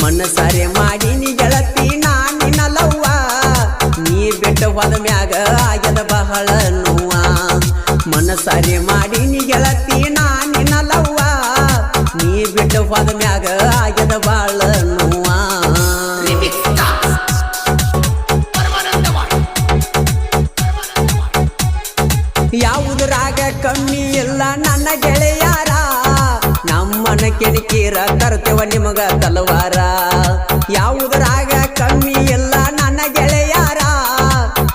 ಮನಸಾರೆ ಮಾಡೀನಿ ಗೆಳತಿ ನಾನಿನ ಲವ್ವ ನೀ ಬಿಟ್ಟು ಹೋದ ಮ್ಯಾಗ ಆಗ್ಯದ ಬಹಳ ನೋವ ಮನಸಾರೆ ಮಾಡೀನಿ ಗೆಳತಿ ನಾನಿನ ಲವ್ವ ನೀ ಬಿಟ್ಟು ಹೋದ ಮ್ಯಾಗ ಆಗ್ಯದ ಬಹಳ ನೋವ ಯಾವುದ್ರಾಗ ಕಮ್ಮಿ ಇಲ್ಲ ನನ್ನ ಗೆಳೆಯಾರ ನಮ್ಮನ ಕೆಣಕೀರ ತರ್ತೇವ ನಿಮಗ ತಲವಾರ ಯಾವುದ್ರಾಗ ಕಮ್ಮಿ ಇಲ್ಲ ನನ್ನ ಗೆಳೆಯಾರ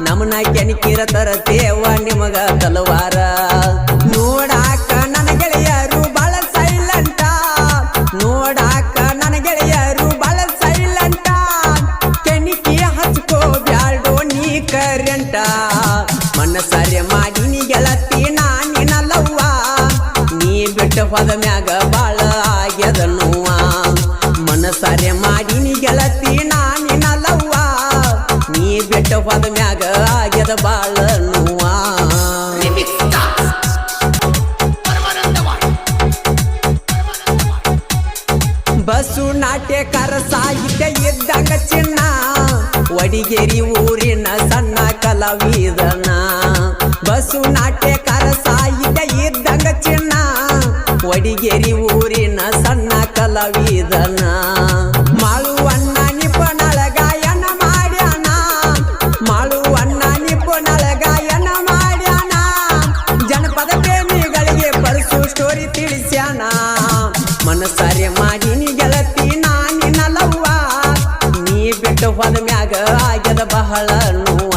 ನಮ್ಮನ ಕೆಣಕೀರ ತರ್ತೇವ ನಿಮಗ ತಲವಾರ ನೋಡಾಕ ನನ್ನ ಗೆಳೆಯರು ಬಾಳ ಸೈಲೆಂಟ ನೋಡಾಕ ನನ್ನ ಗೆಳೆಯರು ಬಾಳ ಸೈಲೆಂಟ ಕೆಣಕಿ ಹಚ್ಕೋ ಬ್ಯಾಡೋ ನೀ ಕರೆಂಟ ಮನಸಾರೆ ಮಾಡೀನಿ ಗೆಳತಿ ನಾನಿನ ಲವ್ವ ನೀ ಬಿಟ್ಟು ಹೋದ ಮ್ಯಾಗ ಬಾಳ ಆಗ್ಯದ ನೋವ ಮನಸಾರೆ ಮಾಡೀನಿ ಗೆಳತಿ ನಾನಿನ ಲವ್ವ ನೀ ಬಿಟ್ಟು ಹೋದ ಮ್ಯಾಗ ಆಗ್ಯದ ಬಾಳ ನೋವ ಬಸ್ಸು ನಾಟ್ಯಕಾರ ಸಾಹಿತ್ಯ ಇದ್ದಂಗ ಚಿನ್ನ ವಡಿಗೇರಿ ಊರಿನ ಸಣ್ಣ ಕಲಾವಿದನ ಬಸ್ಸು ನಾಟ್ಯಕಾರ ಸಾಹಿತ್ಯ ಇದ್ದಂಗ ಚಿನ್ನ ವಡಿಗೇರಿ ಊರಿನ ಸಣ್ಣ ಕಲಾವಿದನ ಮಾಳುವಣ್ಣ ನಿಪುಣಳ ಗಾಯನ ಮಾಡ್ಯಾನ ಮಾಳುವಣ್ಣ ನಿಪುಣಳ ಗಾಯನ ಮಾಡ್ಯಾನ ಜನಪದ ಪ್ರೇಮಿಗಳಿಗೆ ಬಳಸು ಸ್ಟೋರಿ ತಿಳಿಸ್ಯಾನ ಮನಸಾರೆ ಮಾಡೀನಿ ಗೆಳತಿ ನಾನಿನ ಲವ್ವ ನೀ ಬಿಟ್ಟು ಹೋದ ಮ್ಯಾಗ ಆಗ್ಯದ ಬಹಳ ನೋವ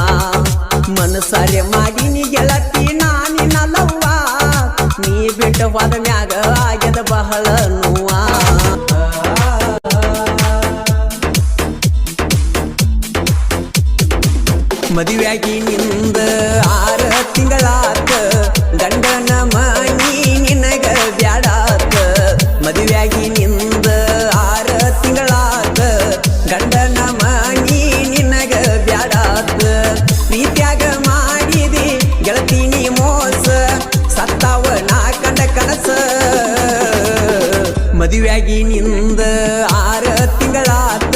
ಮನಸಾರೆ ಮಾಡೀನಿ ಗೆಳತಿ ನಾನಿನ ಲವ್ವ ನೀ ಬಿಟ್ಟು ಹೋದ ಮ್ಯಾಗ ಆಗ್ಯದ ಬಹಳ ನೋವ ಮದುವೆಯಾಗಿ ನಿಂದ 6 ತಿಂಗಳಾತ ಗಂಡನ ಮನಿ ನಿನಗ ಬ್ಯಾಡಾತ ಮದುವೆಯಾಗಿ ನಿಂದ 6 ತಿಂಗಳಾತ ಗಂಡನ ಮನಿ ನಿನಗ ಬ್ಯಾಡಾತ ಪ್ರೀತ್ಯಾಗ ಮಾಡಿದಿ ಗೆಳತಿ ನೀ ಮೋಸ ಸತ್ತಾವ ನಾ ಕಂಡ ಕನಸ ಮದುವೆಯಾಗಿ ನಿಂದ 6 ತಿಂಗಳಾತ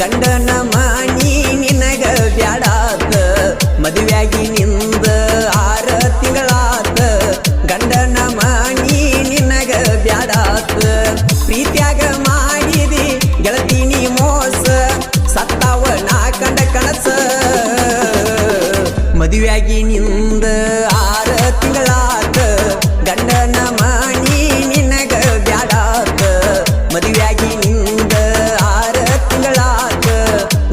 ಗಂಡನ ಮನಿ ನಿನಗ ಬ್ಯಾಡಾತ ಮದುವೆಯಾಗಿ ನಿಂದ 6 ತಿಂಗಳಾತ ಗಂಡನ ಮನಿ ನಿನಗ ಬ್ಯಾಡಾತ ಪ್ರೀತ್ಯಾಗ ಮಾಡಿದಿ ಗೆಳತಿ ನೀ ಮೋಸ ಸತ್ತಾವ ನಾ ಕಂಡ ಕನಸ ಮದುವೆಯಾಗಿ ನಿಂದ 6 ತಿಂಗಳಾತ ಗಂಡನ ಮನಿ ನಿನಗ ಬ್ಯಾಡಾತ ಮದುವೆಯಾಗಿ ನಿಂದ 6 ತಿಂಗಳಾತ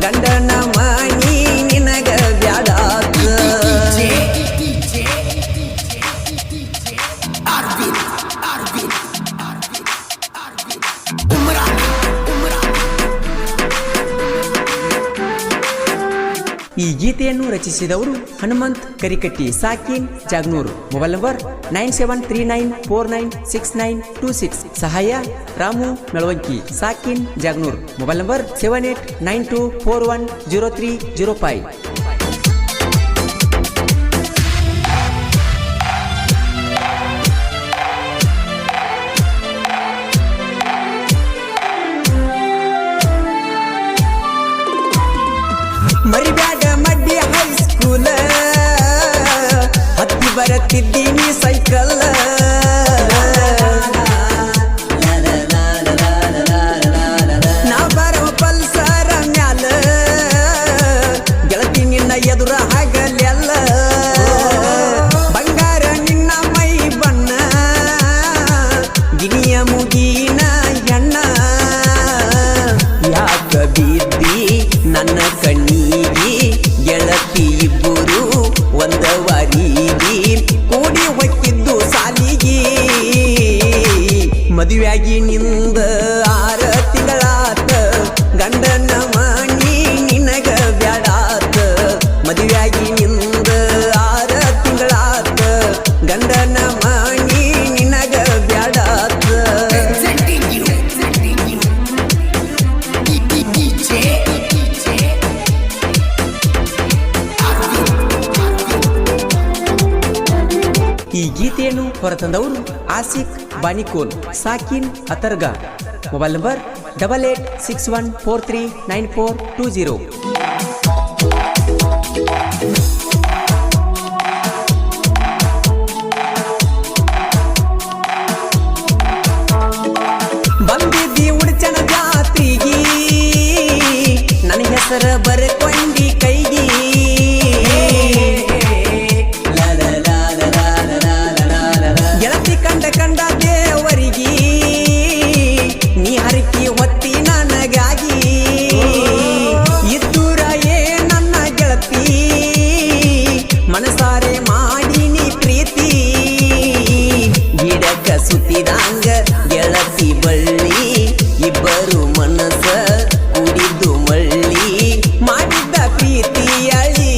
ಗಂಡನ ಮನಿ ನಿನಗ ಬ್ಯಾಡಾತ ಈ ಗೀತೆಯನ್ನು ರಚಿಸಿದವರು ಹನುಮಂತ್ ಕರಿಕಟ್ಟಿ ಸಾಕಿನ್ ಜಾಗ್ನೂರ್ ಮೊಬೈಲ್ ನಂಬರ್ 9739496926 ಸಹಾಯ ರಾಮು ಮೆಳವಂಕಿ ಸಾಕಿನ್ ಜಾಗ್ನೂರ್ ಮೊಬೈಲ್ ನಂಬರ್ 7892410305 ಮರಿಬ್ಯಾಡ ಮಡ್ಡಿ ಹೈಸ್ಕೂಲ ಹತ್ತಿ ಬರತ್ತಿದ್ದೀನಿ ಸೈಕಲ್ ನಾ ಬರವ ಪಲ್ಸರ ಮ್ಯಾಲ ಗೆಳತಿ ನಿನ್ನ ಎದುರ ಹಾಗಲೆಲ್ಲ ಬಂಗಾರ ನಿನ್ನ ಮೈ ಬಣ್ಣ ಗಿಣಿಯ ಮುಗಿನ ಎಣ್ಣ ಯಾಕ ಬಿದ್ದಿ ನನ್ನ ಕಣ್ಣಿಗೆ ಗೆಳತಿ ಇಬ್ಬರು ಒಂದ ವಾರಿಗೆ ಕೂಡಿ ಹೊಕ್ಕಿದ್ದು ಸಾಲಿಗೆ ಮದುವೆಯಾಗಿ ನಿಂದ 6 ತಿಂಗಳಾತ ಗಂಡನ ಮನಿ ನಿನಗ ಬ್ಯಾಡಾತ ಮದುವೆಯಾಗಿ ನಿಂದ 6 ತಿಂಗಳಾತ ಗಂಡನ ಮನಿ ನಿನಗ ಬ್ಯಾಡಾತ ಈ ಗೀತೆಯನ್ನು ಹೊರತಂದವರು ಆಸಿಕ್ ಬಾನಿಕೋಲ್ ಸಾಕಿನ್ ಅತರ್ಗಾ ಮೊಬೈಲ್ ನಂಬರ್ 8861439420. ಬಂದಿದ್ದಿ ಉಡ್ಚನ ಜಾತ್ರಿಗಿ ನನ್ನ ಹೆಸರ ಬರ್ಕೊಂಡಿ ಕೈಗಿ ಗೆಳತಿ ಕಂಡ ದೇವರಿಗಿ ನೀ ಹರಕಿ ಹೊತ್ತಿ ನನಗಾಗಿ ಇದ್ದೂರ ನನ್ನ ಗೆಳತಿ ಮನಸಾರೆ ಮಾಡಿ ನೀ ಪ್ರೀತಿ ಗಿಡಕ ಸುತ್ತಿದಂಗ ಗೆಳತಿ ಬಳ್ಳಿ ಇಬ್ಬರು ಮನಸ ಕುಡಿದು ಮಳ್ಳಿ ಮಾಡಿದ್ದ ಪ್ರೀತಿ ಅಳಿ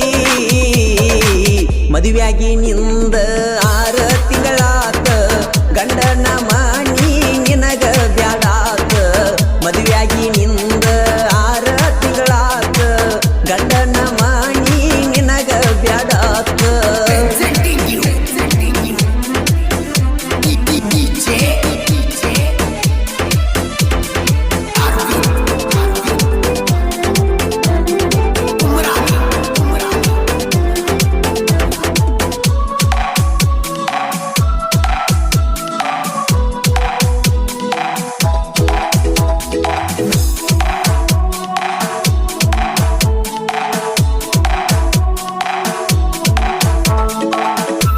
ಮದುವೆಯಾಗಿ ನಿಂದ 6 ತಿಂಗಳಾತ ಗಂಡನ ಮಾನಿ ನಿನಗ ಬ್ಯಾಡಾತ ಮದುವೆಯಾಗಿ ನಿಂದ 6 ತಿಂಗಳಾತ ಗಂಡನ ಮಾನಿ ನಿನಗ ಬ್ಯಾಡಾತ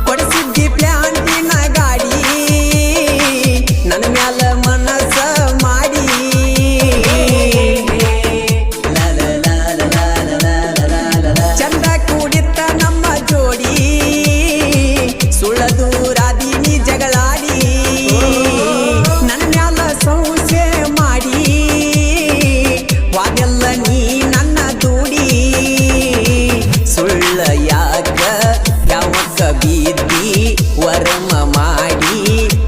ಕೊಡಿಸಿದ್ದಿ ಪ್ಲಾಂಟಿನ ಗಾಡಿ ನನ್ನ ಮ್ಯಾಲ ಮನಸ ಮಾಡಿ ಚಂದ ಕೂಡಿತ್ತ ನಮ್ಮ ಜೋಡಿ ಸುಳ್ಳದೂರಾದೀನಿ ಜಗಳಾಡಿ ನನ್ನ ಮ್ಯಾಲ ಸಂಶಯ ಮಾಡಿ ವಾದೆಲ್ಲ ನೀ ನನ್ನ ದೂಡಿ ಸುಳ್ಳ ಯಾಕ ಯಾವಕ್ಕ ಬಿದ್ದಿ ವರಮ ಮಾಡಿ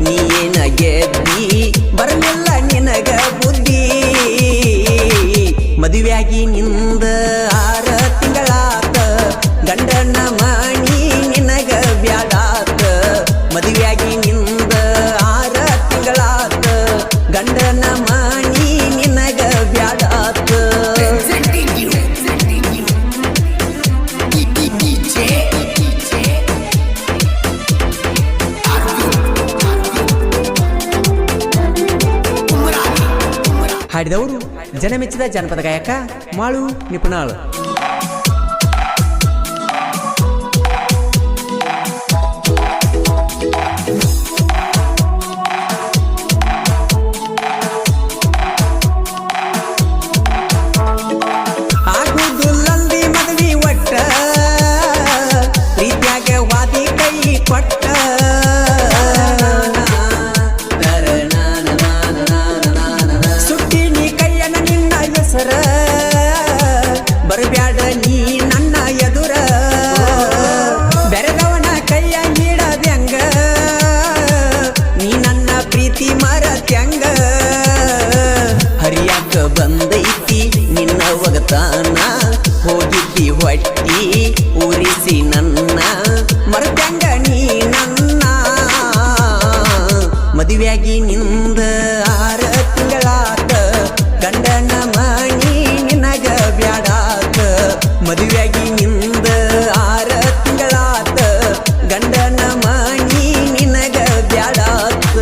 ನೀನ ಗೆದ್ದಿ ಬರಲಿಲ್ಲ ನಿನಗ ಬುದ್ಧಿ ಮದುವೆಯಾಗಿ ನಿಂದ 6 ತಿಂಗಳಾತ ಗಂಡನ ಮಾಣಿ ನಿನಗ ಬ್ಯಾಡಾತ ಮದುವೆಯಾಗಿ ನಿಂದ 6 ತಿಂಗಳಾತ ಗಂಡನ ಮಾಣಿ ನಿನಗ ಬ್ಯಾಡಾತ ಹಾಡಿದವರು ಜನಮೆಚ್ಚಿದ ಜಾನಪದ ಗಾಯಕ ಮಾಳು ನಿಪುಣಾಳ್. ಆಗುದುಲ್ಲಂದಿ ಮದುವೆ ಒಟ್ಟ ಪ್ರೀತ್ಯಾಗ ವಾದಿ ಕೈ ಕೊಟ್ಟ ಸುಟ್ಟಿನಿ ಕೈಯನ ನಿನ್ನ ಹೆಸರ ಬರಬ್ಯಾಡ ನೀ ನನ್ನ ಎದುರ ಬೆರೆದವನ ಕೈಯ ಹಿಡದ್ಯಂಗ ನೀ ನನ್ನ ಪ್ರೀತಿ ಮರತ್ಯಂಗ ಹರಿಯಾಕ ಬಂದೈತಿ ನಿನ್ನ ಒಗತಾನ ಹೋಗಿದ್ದಿ ಹೊಟ್ಟಿ ಉರಿಸಿ ನನ್ನ ಮರತ್ಯಂಗ ನೀ ನನ್ನ ಮದುವೆಯಾಗಿ ನಿಂದ 6 ತಿಂಗಳಾತ ಗಂಡನ ಮಾಣಿ ನಿನಗ ಬ್ಯಾಡಾತ ಮದುವೆಯಾಗಿ ನಿಂದ 6 ತಿಂಗಳಾತ ಗಂಡನ ಮಾಣಿ ನಿನಗ ಬ್ಯಾಡಾತ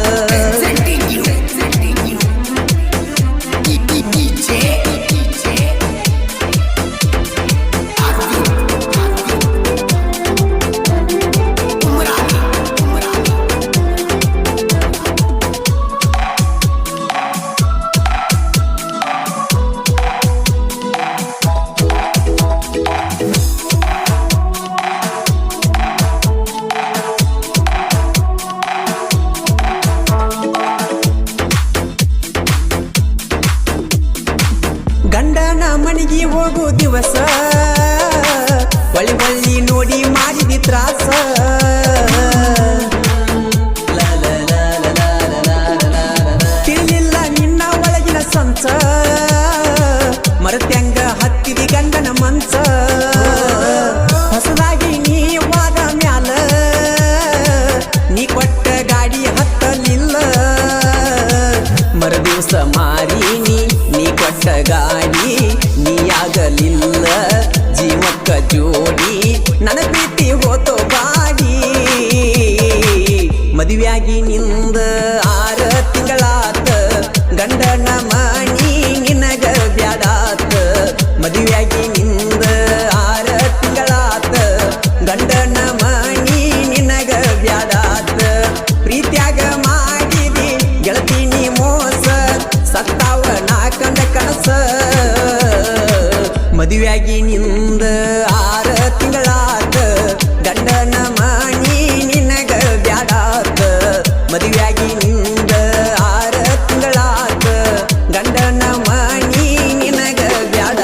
ಗಂಡನ ಮನೆಗೆ ಹೋಗು ದಿವಸ ಹೊಳ್ಳಿ ನೋಡಿ ಮಾಡಿದಿ ತ್ರಾಸ ತಿಳಿಲಿಲ್ಲ ನಿನ್ನ ಒಳಗಿನ ಸಂಸ ಮರತ್ಯಂಗ ಹತ್ತಿದಿ ಗಂಡನ ಮನ್ಸ ಹೊಸದಾಗಿ ನೀ ವಾದ ಮ್ಯಾಲ ನೀ ಕೊಟ್ಟ ಗಾಡಿ ಹತ್ತಲಿಲ್ಲ ಮರದಿವಸ ಮಾರಿ ನೀ ಕೊಟ್ಟ ಗಾಡಿ ನೀಯಾಗಲಿಲ್ಲ ಜೀವಕ್ಕ ಜೋಡಿ ನನ್ನ ಪ್ರೀತಿ ಹೋತೋ ಗಾಡಿ ಮದುವೆಯಾಗಿ ನಿಂದ 6 ತಿಂಗಳಾತ ಗಂಡನ ಮನಿ ನಿನಗ ಬ್ಯಾಡಾತ ಮದುವೆಯಾಗಿ ನಿಂದ 6 ತಿಂಗಳಾತ ಗಂಡನ ಮನಿ ನಿನಗ ಬ್ಯಾಡಾತ ಪ್ರೀತ್ಯಾಗ ಮಾಡಿದಿ ಗೆಳತಿ ನೀ ಮೋಸ ಸತ್ತಾವ ನಾ ಕಂಡ ಕನಸ ಮದುವೆಯಾಗಿ ನಿಂದ 6 ತಿಂಗಳಾತ ಗಂಡನ ಮನಿ ನಿನಗ ಬ್ಯಾಡಾತ ಮದುವೆಯಾಗಿ ನಿಂದ 6 ತಿಂಗಳಾತ ಗಂಡನ ಮನಿ ನಿನಗ ಬ್ಯಾಡ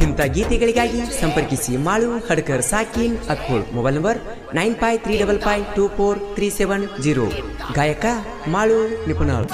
ಇಂಥ ಗೀತೆಗಳಿಗಾಗಿ ಸಂಪರ್ಕಿಸಿ ಮಾಳು ಹಡ್ಕರ್ ಸಾಕಿನ್ ಅಕ್ಕೋಳ್ ಮೊಬೈಲ್ ನಂಬರ್ 9535524370 ಗಾಯಕ ಮಾಳು ನಿಪುಣಾಳ್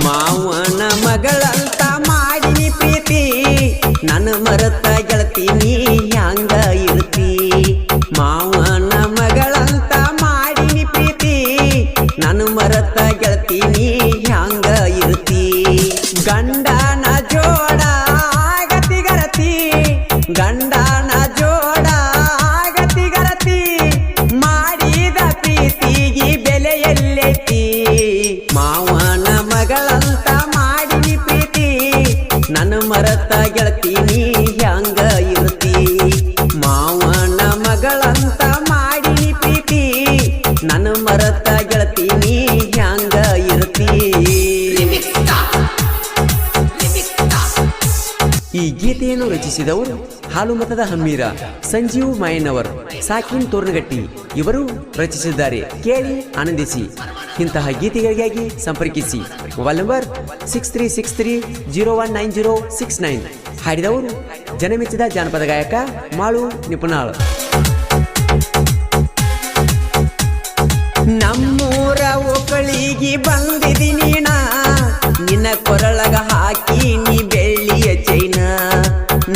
ಮಾವನ ಮಗಳಂತ ಮಾಡಿನಿ ಪ್ರೀತಿ ನನ್ನ ಮರತ ಗೆಳತಿ ನೀ ಹ್ಯಾಂಗ ಇರ್ತಿ ಮಾವನ ಮಗಳಂತ ಮಾಡಿನಿ ಪ್ರೀತಿ ನನ್ನ ಮರತ ಗೆಳತಿ ನೀ ಹ್ಯಾಂಗ ಇರ್ತಿ ಗಂಡನ ಜೋಡ ಆಗತಿಗರತಿ ಗಂಡನ ಜೋಡ ಆಗತಿಗರತಿ ಮಾಡಿದ ಪ್ರೀತಿಗೆ ಬೆಲೆ ಎಲ್ಲೈತಿ ಮಾವನ ಮಗಳಂತ ಮಾಡಿನಿ ಪ್ರೀತಿ ನನ್ನ ಮರತ ಗೆಳತಿ ನೀ ಹ್ಯಾಂಗ ಇರ್ತಿ ಮಾವನ ಮಗಳಂತ ಮಾಡಿನಿ ಪ್ರೀತಿ ನನ್ನ ಮರತ ಗೆಳತಿ ನೀ ಹ್ಯಾಂಗ ಇರ್ತಿ ಈ ಗೀತೆಯನ್ನು ರಚಿಸಿದವರು ಹಾಲುಮತದ ಹಮ್ಮೀರ ಸಂಜೀವ್ ಮಾಯಣ್ಣವರ್ ಸಾಕಿನ್ ತೋರ್ನಗಟ್ಟಿ ಇವರು ರಚಿಸಿದ್ದಾರೆ ಕೇಳಿ ಆನಂದಿಸಿ ಇಂತಹ ಗೀತೆಗಳಿಗಾಗಿ ಸಂಪರ್ಕಿಸಿ ಮೊಬೈಲ್ ನಂಬರ್ 6363019069 ಹಾಡಿದವರು ಜನಮೆಚ್ಚಿದ ಜಾನಪದ ಗಾಯಕ ಮಾಳು ನಿಪುಣಾಳ್ ನಮ್ಮೂರ ಒಕ್ಕಳಿಗೆ ಬಂದಿದ್ದೀನಿ ನಿನ್ನ ಕೊರಳಗ ಹಾಕಿ ನೀ ಬೆಳ್ಳಿಯ ಚೈನ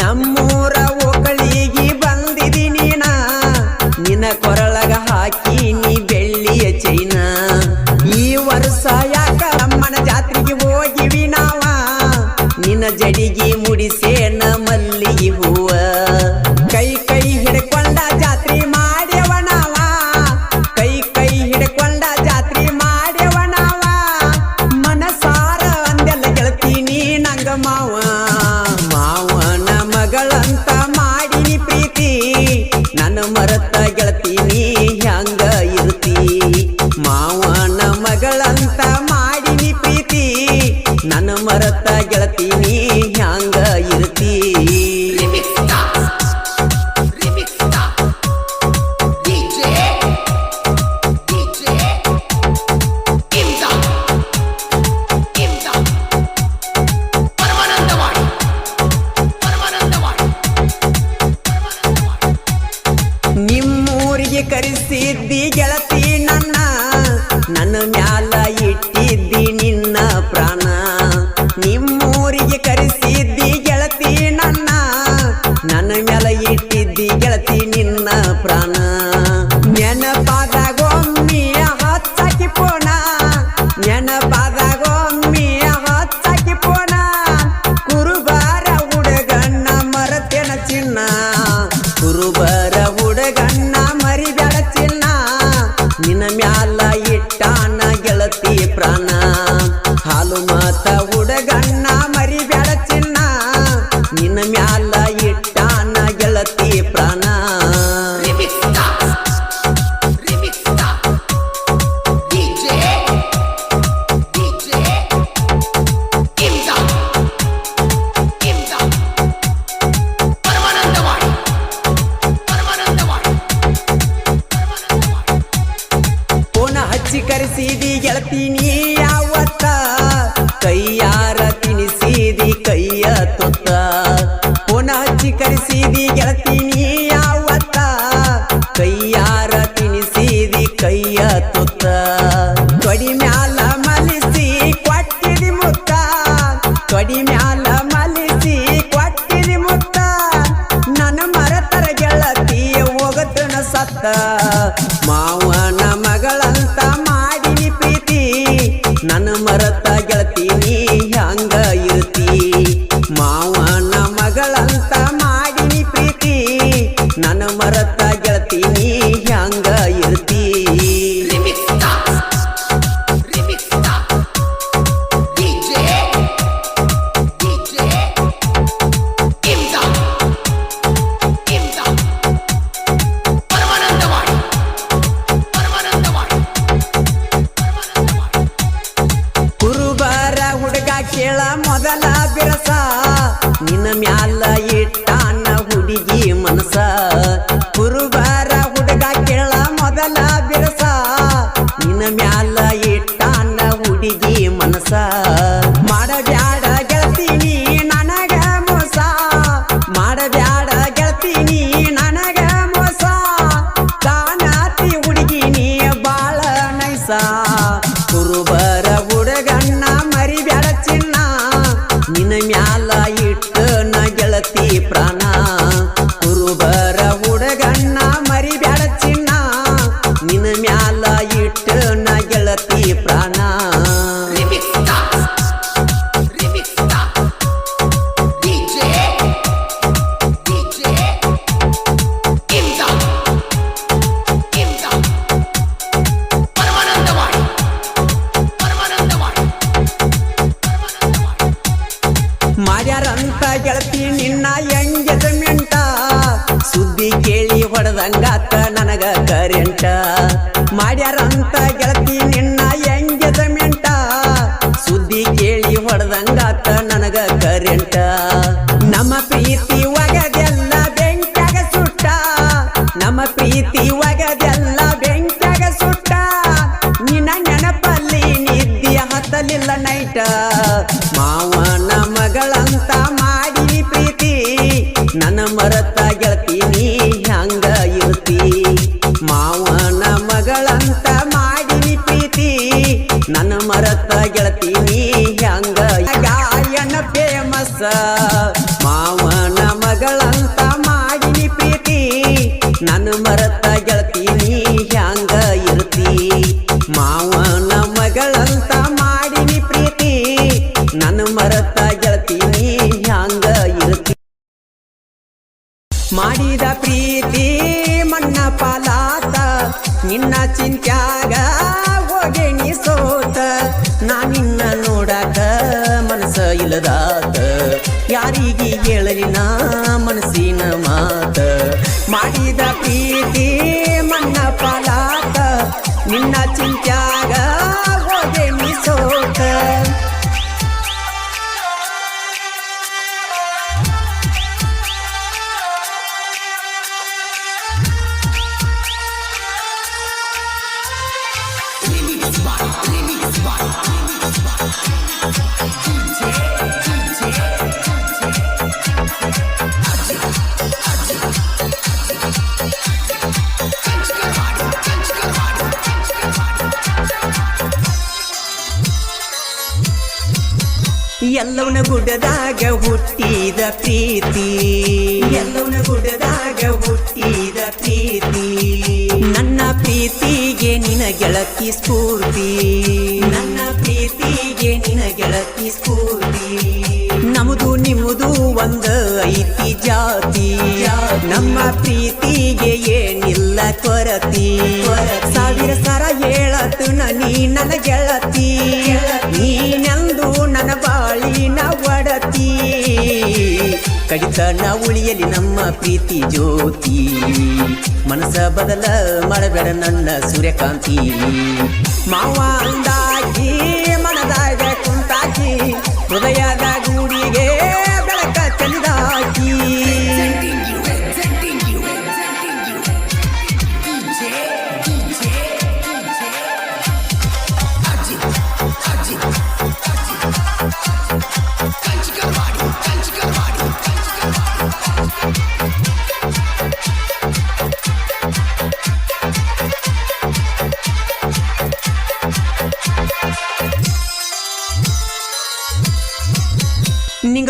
ನಮ್ಮೂರ ಒಕ್ಕಳಿಗೆ ಬಂದಿದ್ದೀನಿ ನಿನ್ನ ಕೊರಳಗ ಹಾಕಿ ನೀ ಬೆಳ್ಳಿಯ ಚೈನ ಈ ವರ್ಷ ಯಾಕ ಅಮ್ಮನ ಜಾತ್ರೆಗೆ ಹೋಗಿವಿ ನಾವ ನಿನ್ನ ಜಡಿಗೆ ಮುಡಿಸೇನ ಮಲ್ಲಿ ಕರೆಸಿದಿ ಗೆಳತೀನಿ ಯಾವತ್ತ ಕೈಯಾರ ತಿನಿಸಿದಿ ಕೈಯ ತುತ್ತ ತೊಡಿ ಮ್ಯಾಲ ಮಲಿಸಿ ಕೊಟ್ಟಿದಿ ಮುತ್ತ ತೊಡಿ ಮ್ಯಾಲ ಮಲಿಸಿ ಕೊಟ್ಟಿದಿ ಮುತ್ತ ನನ್ನ ಮರತರ ಗೆಳತಿ ಹೋಗತನ ಸತ್ತ ಮಾವನ ಮಗಳಂತ ಮಾಡಿನಿ ಪ್ರೀತಿ ನನ್ನ ಮರತ ಗೆಳತಿ ನೀ ಹಂಗ ಇರ್ತಿ ಮಾವನ ಮಗಳಂತ ಮಾಡಿನಿ ಪ್ರೀತಿ ನನ್ನ ಮರತ ಗೆಳತಿ ನೀ ಹಂಗ ಇರ್ತಿ ಕೇಳ ಮೊದಲ ಬಿರಸ ನಿನ್ನ ಮ್ಯಾಲ ಇಟ್ಟಾನ ಹುಡುಗಿ ಮನಸ ಕುರುಬರ ಹುಡುಗ ಕೇಳ ಮೊದಲ ಬಿರಸ ನಿನ್ನ ಮ್ಯಾಲ ಇಟ್ಟಾನ ಹುಡುಗಿ ಮನಸ ಮಾಡಬ್ಯಾಡ ಗೆಳತೀನಿ ನನಗ ಮೋಸ ಮಾಡಬ್ಯಾಡ ಗೆಳತೀನಿ ನನಗ ಮೋಸ ಕಾಣತಿ ಹುಡುಗಿ ನೀ ಬಾಳ ನೈಸ ಕುರುಬರ ಹುಡುಗಣ್ಣ ಮರಿಬ್ಯಾಡ ಚಿನ್ನ ನಿನ್ನ ಮ್ಯಾಲ ಇಟ್ಟು ನ ಗೆಳತಿ ಪ್ರಾಣ ಕುರುಬರ ಹುಡುಗಣ್ಣ ಮರಿಬ್ಯಾಡ ಚಿನ್ನ ನಿನ್ನ ಮ್ಯಾಲ ಇಟ್ಟು ನ ಗೆಳತಿ ಪ್ರಾಣ ಮಾಡ್ಯಾರಂತ ಗೆಳತಿ ನಿನ್ನ ಎಂಗೇಜ್ಮೆಂಟ ಸುದ್ದಿ ಕೇಳಿ ಹೊಡೆದಂಗಾತ ನನಗ ಕರೆಂಟ ಮಾಡ್ಯಾರಂತ ಗೆಳತಿ ನಿನ್ನ ಎಂಗೇಜ್ಮೆಂಟ ಸುದ್ದಿ ಕೇಳಿ ಹೊಡೆದಂಗಾತ ನನಗ ಕರೆಂಟ ನಮ್ಮ ಪ್ರೀತಿ ಒಗದೆಲ್ಲ ಬೆಂಕ್ಯಾಗ ಸುಟ್ಟ ನಮ್ಮ ಪ್ರೀತಿ ಒಗದೆಲ್ಲ ಬೆಂಕ್ಯಾಗ ಸುಟ್ಟ ನಿನ್ನ ನೆನಪಲ್ಲಿ ನಿದ್ದೆ ಹತ್ತಲಿಲ್ಲ ನೈಟ ಮಾವನ ಮಗಳಂತ ಮಾಡಿನಿ ಪ್ರೀತಿ ನನ್ನ ಮರತ ಗೆಳತಿ ನೀ ಹಂಗ ಇರ್ತಿ ಮಾವನ ಮಗಳಂತ ಮಾಡಿನಿ ಪ್ರೀತಿ ನನ್ನ ಮರತ ಗೆಳತಿ ನೀ ಹಂಗ ಗಾಯನ ಫೇಮಸ್ ಮಾವನ ಮಗಳಂತ ಮಾಡಿನಿ ಪ್ರೀತಿ ನನ್ನ ಮರತ ಗೆಳತಿ ನೀ ಹಂಗ ಇರ್ತಿ ಮಾವನ ಮಗಳಂತ ಮಾಡಿನಿ ಪ್ರೀತಿ ನನ್ನ ಮರತ ಗೆಳತಿ ನೀ ಹಂಗ ಇರ್ತಿ ಮಾಡಿದ ಪ್ರೀತಿ ಮಣ್ಣ ಪಾಲಾತ ನಿನ್ನ ಚಿಂತ್ಯಾಗ ಹೋಗೆ ನೀ ಸೋತ ನಾ ನಿನ್ನ ನೋಡಾಕ ಮನಸ ಇಲ್ಲದಾತ ಯಾರಿಗೆ ಹೇಳಲಿ ನಾ ಮನಸ್ಸಿನ ಮಾತ ಮಾಡಿದ ಪ್ರೀತಿ ಮಣ್ಣ ಪಾಲಾತ ನಿನ್ನ ಚಿಂತ್ಯಾಗ ಹೋಗೆ ನೀ ಸೋತ ಎಲ್ಲವನ ಗುಡ್ಡದಾಗ ಹುಟ್ಟಿದ ಪ್ರೀತಿ ಎಲ್ಲವನ ಗುಡ್ಡದಾಗ ಹುಟ್ಟಿದ ಪ್ರೀತಿ ನನ್ನ ಪ್ರೀತಿಗೆ ನಿನ ಗೆಳತಿ ಸ್ಫೂರ್ತಿ ನನ್ನ ಪ್ರೀತಿಗೆ ನಿನ ಗೆಳತಿ ಸ್ಫೂರ್ತಿ ನಮ್ಮದು ನಿಮ್ಮದು ಒಂದ ಐತಿ ಜಾತಿ ನಮ್ಮ ಪ್ರೀತಿಗೆ ಏನಿಲ್ಲ ಕೊರತಿ ಸಾವಿರ ಸರ ಹೇಳತು ನೀ ನನ್ನ ಗೆಳತಿ ನೀನೆಂದು ನನ್ನ ಬಾಳಿನ ಒಡತಿ ಕಡಿತನ ಉಳಿಯಲಿ ನಮ್ಮ ಪ್ರೀತಿ ಜ್ಯೋತಿ ಮನಸ ಬದಲ ಮಾಡಬೇಡ ನನ್ನ ಸೂರ್ಯಕಾಂತಿ ಮಾವ ಅಂದಾಗಿ ಮನದಾಗ ಕುಂತಾಕಿ ಹೃದಯದ ಗೂಡಿಗೆ ಬೆಳಕ ಚೆಂದಾಕಿ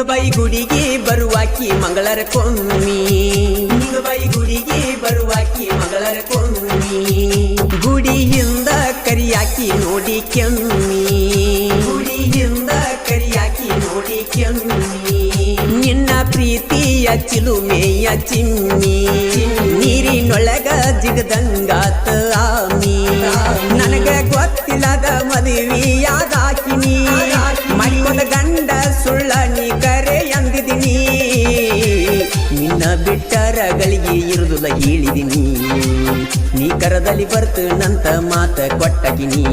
ನಿಂಗಬಾಯಿ ಗುಡಿಗೆ ಬರುವಾಕಿ ಮಂಗಳರ ಕೊಮ್ಮಿ ನಿಂಗಬಾಯಿ ಗುಡಿಗೆ ಬರುವಾಕಿ ಮಂಗಳರ ಕೊಮ್ಮಿ ಗುಡಿಯಿಂದ ಕರಿಯಾಕಿ ನೋಡಿ ಕೆಮ್ಮಿ ಗುಡಿಯಿಂದ ಕರಿಯಾಕಿ ನೋಡಿ ಕೆಮ್ಮಿ ನಿನ್ನ ಪ್ರೀತಿಯ ಚಿಲುಮೆಯ ಚಿಮ್ಮಿ ನೀರಿನೊಳಗ ಜಿಗದಂಗಾತ ಆಮಿ ನನಗ ಗೊತ್ತಿಲ್ಲದ ಮದುವೆಯಾದಾಕಿನಿ ಮಾಡಿಕೊಂಡ ಗಂಡ ಸುಳ್ಳ ನೀ ಕರೆ ಅಂದಿದ್ದೀನಿ ನಿನ್ನ ಬಿಟ್ಟರ ಗಳಿಗೆ ಇರುದುಲ್ಲ ಹೇಳಿದಿನಿ ನೀ ಕರದಲ್ಲಿ ಬರ್ತನಂತ ಮಾತ ಕೊಟ್ಟಗಿನಿ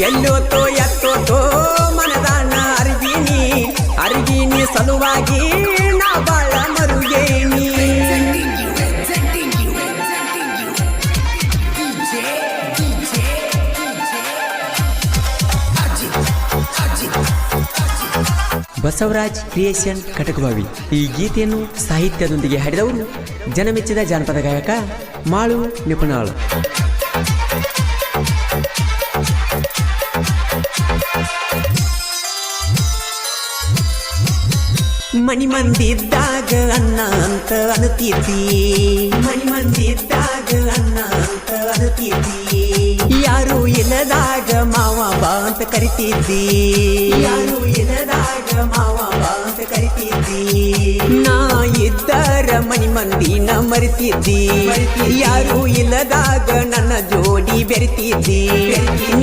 ಎಲ್ಲೋತೋ ಎತ್ತೋತೋ ಮನದಾನ ಅರಿಗಿನಿ ಸಲುವಾಗಿ ನಾ ಬಾಳ ಮರುಗೇನಿ ಬಸವರಾಜ್ ಕ್ರಿಯೇಷನ್ ಕಟಕಬಾವಿ ಈ ಗೀತೆಯನ್ನು ಸಾಹಿತ್ಯದೊಂದಿಗೆ ಹಾಡಿದವರು ಜನಮೆಚ್ಚಿದ ಜಾನಪದ ಗಾಯಕ ಮಾಳು ನಿಪುಣಾಳು. ಮನಿ ಮಂದಿದ್ದಾಗ ಅನ್ನ ಅಂತ ಅನುತ್ತಿದ್ದಿ ಮನಿ ಮಂದಿದ್ದಾಗ ಅನ್ನ ಅಂತ ಅನುತ್ತಿದ್ದಿ ಯಾರು ಇಲ್ಲದಾಗ ಮಾವ ಬಾ ಅಂತ ಕರಿತಿದ್ದಿ ಯಾರು ಇಲ್ಲದಾಗ ಮಾವ ಬಾ ಅಂತ ಕರಿತಿದ್ದಿ ನಾ ಇದ್ದರ ಮನಿ ಮಂದಿನ ಮರಿತಿದ್ದಿ ಯಾರು ಇಲ್ಲದಾಗ ನನ್ನ ಜೋಡಿ ಬೆರಿತಿದ್ದಿ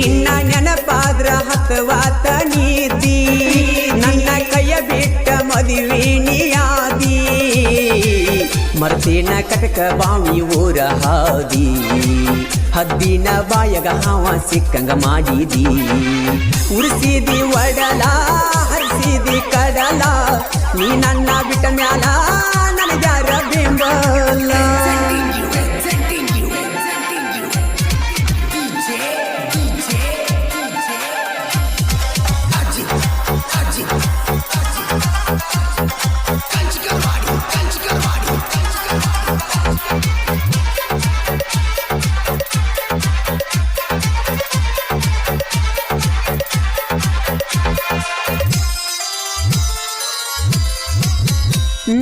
ನಿನ್ನ ನೆನಪಾದ್ರ ಹತ್ತವಾತ ನೀದ್ದಿ ನನ್ನ ಕೈಯ ಬಿಟ್ಟ ಮದುವೆ ನೀಯಾದಿ ಮರ್ತಿನ ಕಟಕ ಬಾವಿ ಊರ ಹಾದಿ ಹದ್ದಿನ ಬಾಯಗ ಹಾವ ಸಿಕ್ಕಂಗ ಮಾಡಿದಿ ಉರಿಸಿದಿ ಒಡಲ ಹರಿಸಿದಿ ಕಡಲ ನೀ ನನ್ನ ಬಿಟ್ಟ ಮ್ಯಾಲ ನನಗ್ಯಾರ ಬೆಂಬಲ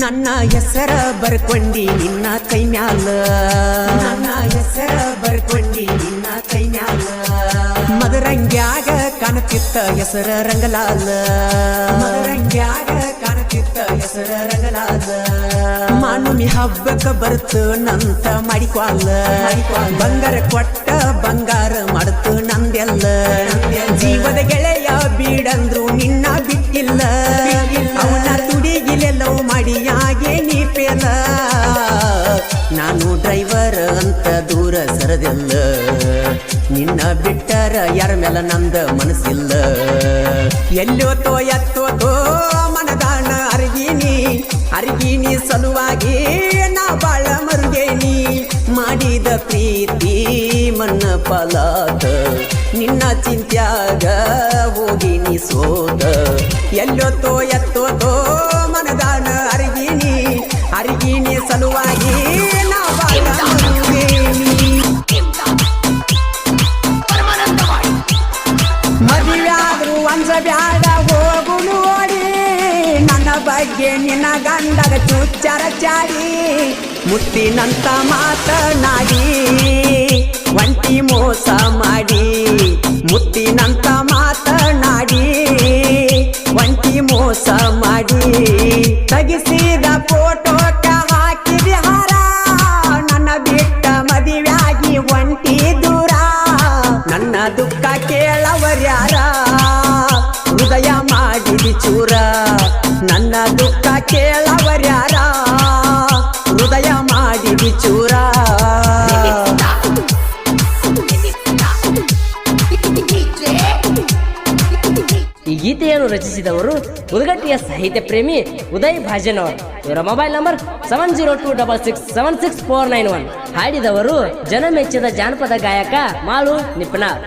ನನ್ನ ಹೆಸರ ಬರ್ಕೊಂಡಿ ನಿನ್ನ ಕೈ ಮ್ಯಾಲ ನನ್ನ ಹೆಸರ ಬರ್ಕೊಂಡಿ ನಿನ್ನ ಕೈ ಮ್ಯಾಲ ಮದರಂಗ್ಯಾಗ ಕಾಣುತ್ತಿತ್ತ ಹೆಸರ ರಂಗಲಾಲ ಮದರಂಗ್ಯಾಗ ಕಾಣುತ್ತಿತ್ತ ಹೆಸರ ರಂಗಲಾಲ ಮಾನುಮಿ ಹಬ್ಬಕ್ಕ ಬರ್ತು ನಂತ ಮಾಡಿಕ್ವಾಲ ಬಂಗಾರ ಕೊಟ್ಟ ಬಂಗಾರ ಮಾಡ್ತು ನಂದೆಲ್ಲ ಜೀವದ ಗೆಳೆಯ ಬೀಡಂದ್ರು ನಿನ್ನ ಬಿಟ್ಟಿಲ್ಲ ಅವನ ತುಡಿಗಿಲೆಲ್ಲವೂ ಮಾಡಿಯಾಗೆ ನೀ ಪೇಲ ನಾನು ಡ್ರೈವರ್ ಅಂತ ದೂರ ಸರದಿಲ್ಲ ನಿನ್ನ ಬಿಟ್ಟರ ಯಾರ ಮೇಲೆ ನಂದ ಮನಸ್ಸಿಲ್ಲ ಎಲ್ಲೋತೋ ಎತ್ತೋತೋ ಮನದಾನ ಅರಿಗಿನಿ ಸಲುವಾಗಿ ನಾ ಬಾಳ ಮರುಗೇನಿ ಮಾಡಿದ ಪ್ರೀತಿ ಮನ್ನ ಫಲಾತ ನಿನ್ನ ಚಿಂತ್ಯಾಗ ಹೋಗಿನಿ ಸೋದ ಎಲ್ಲೋತೋ ಎತ್ತೋತೋ ಮನದಾನ ಅರಿಗಿನಿ ಸಲುವಾಗಿ ನಾ ಬಾಳ ಮರುಗೇನಿ ಮದುವೆಯಾದ್ರು ಒಂದ ಬ್ಯಾಡ ಹೋಗು ನೋಡಿ ನನ್ನ ಬಗ್ಗೆ ನಿನ್ನ ಗಂಡಗ ಚುಚ್ಚಾರ ಚಾಡಿ ಮುತ್ತಿನಂತ ಮಾತನಾಡಿ ಒಂಟಿ ಮೋಸ ಮಾಡಿ ಮುತ್ತಿನಂತ ಮಾತನಾಡಿ ಒಂಟಿ ಮೋಸ ಮಾಡಿ ತೆಗಿಸಿದ ಫೋಟೋಕ ಹಾಕಿದ ಹಾರ ನನ್ನ ಬಿಟ್ಟ ಮದುವೆಯಾಗಿ ಒಂಟಿ ದೂರ ನನ್ನ ದುಃಖ ಕೇಳವರ್ಯಾರ ಹೃದಯ ಮಾಡಿದಿ ಚೂರ ನನ್ನ ದುಃಖ ಕೇಳವರ್ಯಾರ ಹೃದಯ ಮಾಡಿದಿ ಚೂರ ಈ ಗೀತೆಯನ್ನು ರಚಿಸಿದವರು ಉದಗಟ್ಟಿಯ ಸಾಹಿತ್ಯ ಪ್ರೇಮಿ ಉದಯ್ ಭಾಜನ್ ಅವರು. ಇವರ ಮೊಬೈಲ್ ನಂಬರ್ 7026676491. ಹಾಡಿದವರು ಜನಮೆಚ್ಚಿದ ಜಾನಪದ ಗಾಯಕ ಮಾಳು ನಿಪುಣಾಳ್.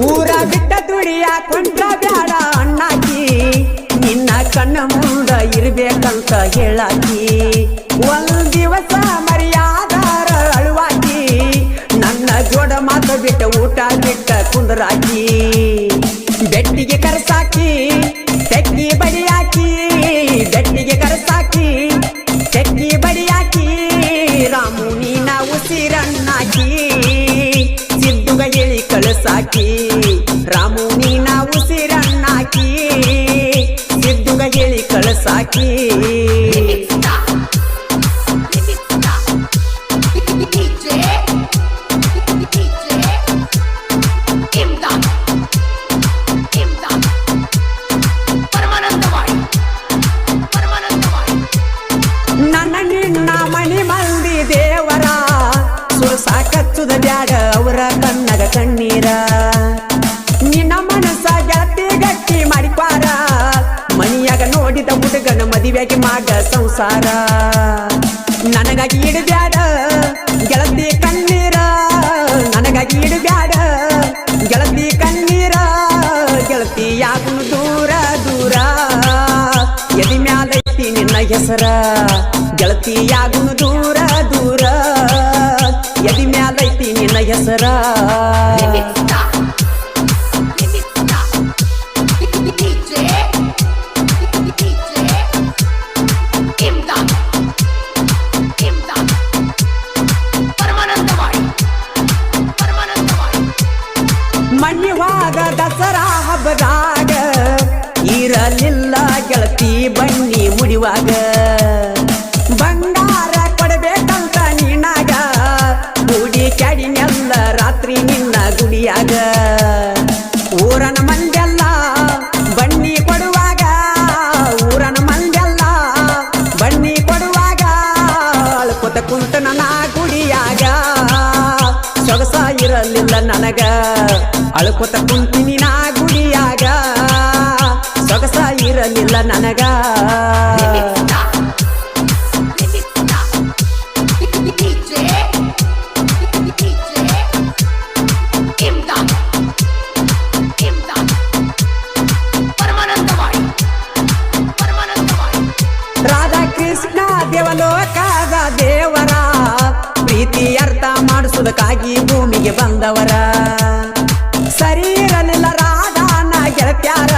ಊರ ಬಿಟ್ಟ ದುಡಿಯ ಕೊಂಡ್ರ ಬ್ಯಾಡ ಅಣ್ಣಾಕಿ ನಿನ್ನ ಕಣ್ಣ ಮುಂದ ಇರ್ಬೇಕಂತ ಹೇಳಾಕಿ ಒಂದ್ ದಿವಸ ಮರ್ಯಾದಾರ ಅಳುವಾಕಿ ನನ್ನ ಜೋಡ ಮಾತ ಬಿಟ್ಟ ಊಟ ಬಿಟ್ಟ ಕುಂದ್ರಾಕಿ ಕರ್ಸಾಕಿ ತೆಕ್ಕಿ ಬಡಿಯಾಕಿ ಗಟ್ಟಿಗೆ ಕರ್ಸಾಕಿ ತೆಕ್ಕಿ ಬಡಿಯಾಕಿ ರಾಮು ನೀನ ಉಸಿರನ್ನಾಕಿ ಸಿದ್ದುಗ ಹೇಳಿ ಕಳಸಾಕಿ ರಾಮು ನೀನ ಉಸಿರನ್ನಾಕಿ ಸಿದ್ದುಗ ಹೇಳಿ ಕಳಸಾಕಿ ನನ್ನ ನಿನ್ನ ಮಣಿ ಮಂದಿ ದೇವರ ಸುರಸಾಕಚ್ಚುದ ಬ್ಯಾಡ ಅವರ ಕಣ್ಣಗ ಕಣ್ಣೀರ ನಿನ್ನ ಮನಸ್ಸ ಗೆಳತಿ ಗಟ್ಟಿ ಮಾಡಿಪಾರ ಮನಿಯಾಗ ನೋಡಿದ ಹುಡುಗನ ಮದುವೆಗೆ ಮಾಡ ಸಂಸಾರ ನನಗಾಗಿ ಇಡಬ್ಯಾಡ ಗೆಳತಿ ಕಣ್ಣೀರ ನನಗಾಗಿ ಇಡಬ್ಯಾಡ ಗೆಳತಿ ಕಣ್ಣೀರ ಗೆಳತಿ ಯಾಕನು ದೂರ ದೂರ ಎದಿ ಮ್ಯಾಲೈತಿ ನಿನ್ನ ಹೆಸರ ಗೆಳತಿ ಯಾಗುನು ದೂರ ದೂರ ಎದಿ ಮ್ಯಾಲೈತಿ ನಿನ್ನ ಹೆಸರ ಮಣ್ಣಿವಾಗ ದಸರಾ ಹಬ್ಬದಾಗ ಇರಲಿಲ್ಲ ಗೆಳತಿ ಬನ್ನಿ ಮುಡಿವಾಗ ಬಂಗಾರ ಕೊಡಬೇಕಂತ ನೀನಾಗ ಗುಡಿ ಕ್ಯಾಡಿನೆಲ್ಲ ರಾತ್ರಿ ನಿನ್ನ ಗುಡಿಯಾಗ ಊರನ ಮಂದೆಲ್ಲ ಬನ್ನಿ ಕೊಡುವಾಗ ಊರನ ಮಂದೆಲ್ಲ ಬನ್ನಿ ಕೊಡುವಾಗ ಅಳ್ಕೊತ ಕುಂತ ನನ್ನ ಗುಡಿಯಾಗ ಸೊಗಸ ಇರಲಿಲ್ಲ ನನಗ ಅಳ್ಕೊತ ಕುಂತಿನಿ ನಾ ಗುಡಿಯಾಗ ಸೊಗಸ ಇರಲಿಲ್ಲ ನನಗ ರಾಧಾಕೃಷ್ಣ ದೇವಲೋಕದ ದೇವರ ಪ್ರೀತಿ ಅರ್ಥ ಮಾಡಿಸುವುದಕ್ಕಾಗಿ ಭೂಮಿಗೆ ಬಂದವರ ಸರಿ ಇರಲಿಲ್ಲ ರಾಧಾನ ಗೆಳತ್ಯಾರ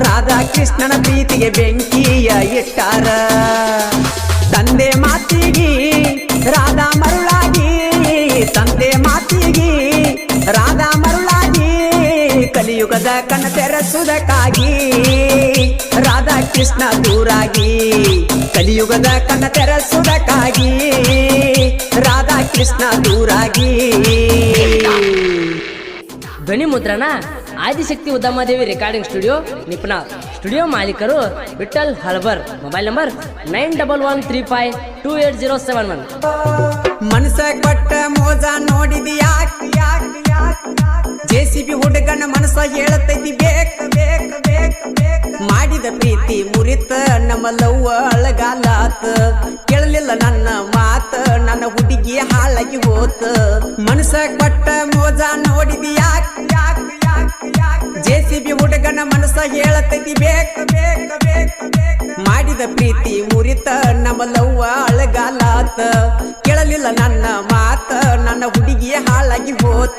ರಾಧಾಕೃಷ್ಣನ ಪ್ರೀತಿಗೆ ಬೆಂಕಿಯ ಇಟ್ಟಾರ ತಂದೆ ಮಾತಿಗೆ ರಾಧಾ ಮರುಳಾಗಿ ತಂದೆ ಮಾತಿಗೆ ರಾಧಾ ಮರುಳಾಗಿ ಕಲಿಯುಗದ ಕಣ್ಣ ತೆರೆಸುವುದಕ್ಕಾಗಿ ರಾಧಾಕೃಷ್ಣ ದೂರಾಗಿ ಕಲಿಯುಗದ ಕಣ್ಣ ತೆರೆಸುವುದಕ್ಕಾಗಿ ರಾಧಾಕೃಷ್ಣ ದೂರಾಗಿ ಧ್ವನಿ ಮುದ್ರಣ Adishakti Uddamadevi recording studio Nipnal studio ಮಾಲೀಕರು ವಿಠಲ್ ಹಳಬರ್ ಮೊಬೈಲ್ ನಂಬರ್ 9135280711 ಮನಸ ಕೊಟ್ಟ ಮೋಜ ನೋಡಿದಿ ಜೆಸಿಬಿ ಹುಡುಗನ ಮನಸ ಹೇಳತೈತಿ ಬೇಕ ಬೇಕ ಬೇಕ ಬೇಕ ಮಾಡಿದ ಪ್ರೀತಿ ಮುರಿತ ನಮ್ಮ ಲವ್ವ ಅಳಗಾಲಾತ ಕೇಳಲಿಲ್ಲ ನನ್ನ ಮಾತ ನನ್ನ ಹುಡುಗಿ ಹಾಳಾಗಿ ಹೋತ ಮನಸ ಕೊಟ್ಟ ಮೋಜ ನೋಡಿದಿ ಜೆಸಿಬಿ ಹುಡುಗನ ಮನಸ ಹೇಳತೈತಿ ಬೇಕ ಬೇಕ ಬೇಕ ಮಾಡಿದ ಪ್ರೀತಿ ಮುರಿತ ನಮ್ಮ ಲವ್ವ ಅಳಗಾಲಾತ ಕೇಳಲಿಲ್ಲ ನನ್ನ ಮಾತ ನನ್ನ ಹುಡುಗಿ ಹಾಳಾಗಿ ಹೋತ